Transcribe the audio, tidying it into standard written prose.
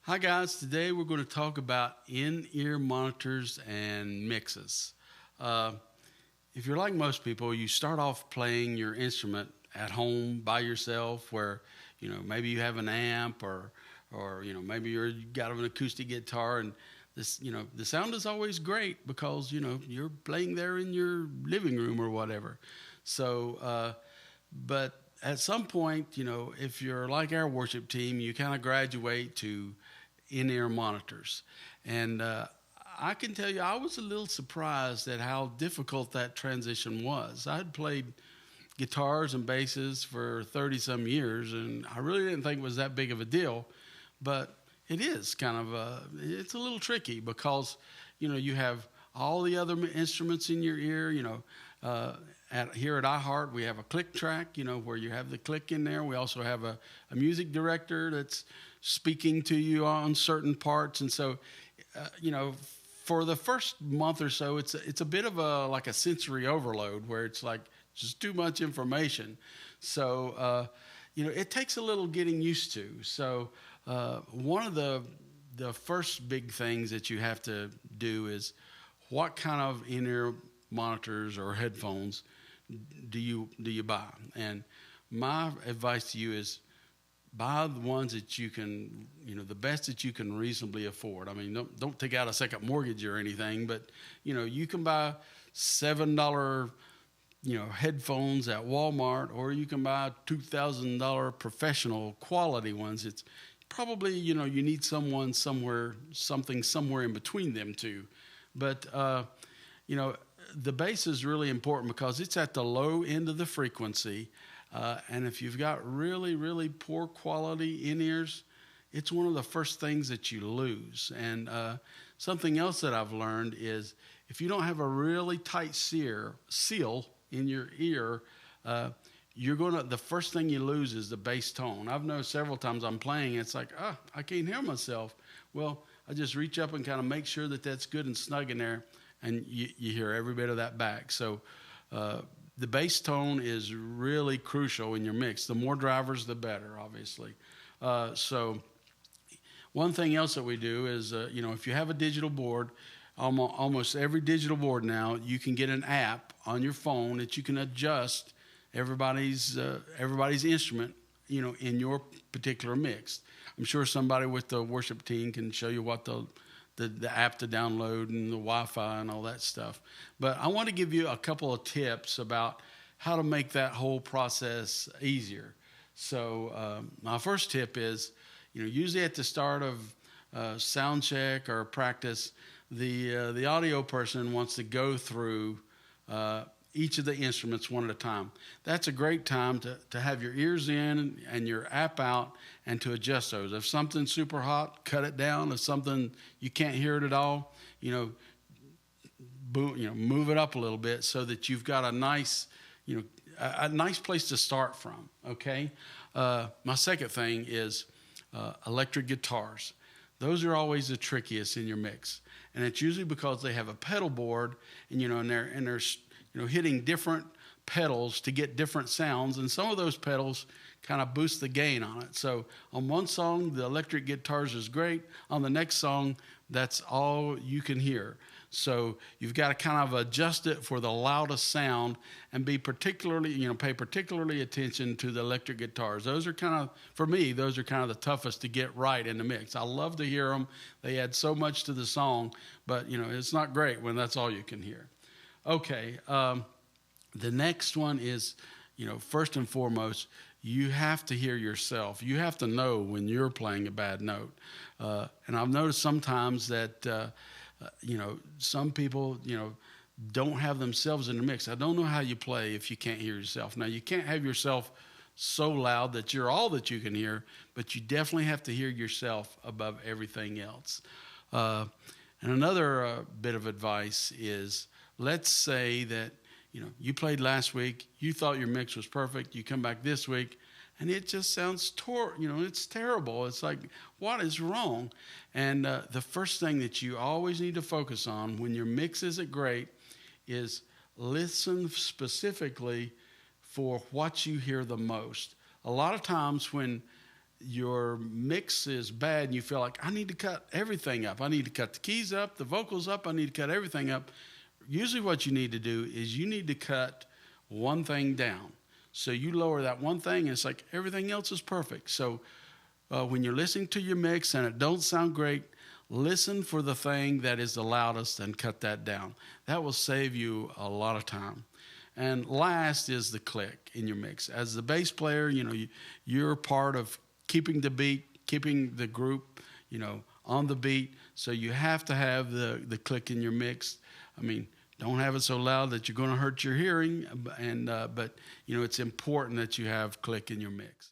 Hi, guys. Today we're going to talk about in ear monitors and mixes. Uh, if you're like most people, you start off playing your instrument at home by yourself, where maybe you have an amp or maybe you got an acoustic guitar, and the sound is always great because you're playing there in your living room or whatever. So, but at some point, if you're like our worship team, you kind of graduate to in-ear monitors. And I can tell you, I was a little surprised at how difficult that transition was. I had played guitars and basses for 30 some years, and I really didn't think it was that big of a deal. But it is it's a little tricky because, you have all the other instruments in your ear. Here at iHeart, we have a click track, where you have the click in there. We also have a music director that's speaking to you on certain parts. And so, for the first month or so, it's a bit of a sensory overload where it's like just too much information. So, it takes a little getting used to. So, one of the first big things that you have to do is what kind of in-ear monitors or headphones do you buy? And my advice to you is buy the ones that you can, the best that you can reasonably afford. I mean, don't take out a second mortgage or anything, but you can buy $7 headphones at Walmart, or you can buy $2,000 professional quality ones. It's probably you need something somewhere in between them two, but the bass is really important because it's at the low end of the frequency. And if you've got really, really poor quality in-ears, it's one of the first things that you lose. And something else that I've learned is if you don't have a really tight seal in your ear, the first thing you lose is the bass tone. I've noticed several times I'm playing, it's like, I can't hear myself. Well, I just reach up and kind of make sure that that's good and snug in there, and you hear every bit of that back. So the bass tone is really crucial in your mix. The more drivers, the better, obviously. So one thing else that we do is, if you have a digital board, almost every digital board now, you can get an app on your phone that you can adjust everybody's instrument, in your particular mix. I'm sure somebody with the worship team can show you what the app to download and the Wi-Fi and all that stuff. But I want to give you a couple of tips about how to make that whole process easier. So my first tip is, usually at the start of sound check or practice, the audio person wants to go through each of the instruments one at a time. That's a great time to have your ears in and your app out and to adjust those. If something's super hot, cut it down. If something you can't hear it at all, move it up a little bit so that you've got a nice place to start from. Okay. My second thing is electric guitars. Those are always the trickiest in your mix, and it's usually because they have a pedal board, and they're hitting different pedals to get different sounds, and some of those pedals kind of boost the gain on it. So on one song, the electric guitars is great. On the next song, that's all you can hear. So you've got to kind of adjust it for the loudest sound and pay particularly attention to the electric guitars. For me, those are kind of the toughest to get right in the mix. I love to hear them. They add so much to the song, but it's not great when that's all you can hear. Okay, the next one is, first and foremost, you have to hear yourself. You have to know when you're playing a bad note. And I've noticed sometimes that, some people, don't have themselves in the mix. I don't know how you play if you can't hear yourself. Now, you can't have yourself so loud that you're all that you can hear, but you definitely have to hear yourself above everything else. And another bit of advice is, let's say that, you played last week, you thought your mix was perfect, you come back this week, and it just sounds it's terrible. It's like, what is wrong? And the first thing that you always need to focus on when your mix isn't great is listen specifically for what you hear the most. A lot of times when your mix is bad and you feel like I need to cut everything up. I need to cut the keys up, the vocals up. I need to cut everything up. Usually what you need to do is you need to cut one thing down. So you lower that one thing and it's like everything else is perfect. So when you're listening to your mix and it don't sound great, listen for the thing that is the loudest and cut that down. That will save you a lot of time. And last is the click in your mix. As the bass player, you're part of keeping the beat, keeping the group, on the beat. So you have to have the click in your mix. I mean, don't have it so loud that you're going to hurt your hearing, but it's important that you have click in your mix.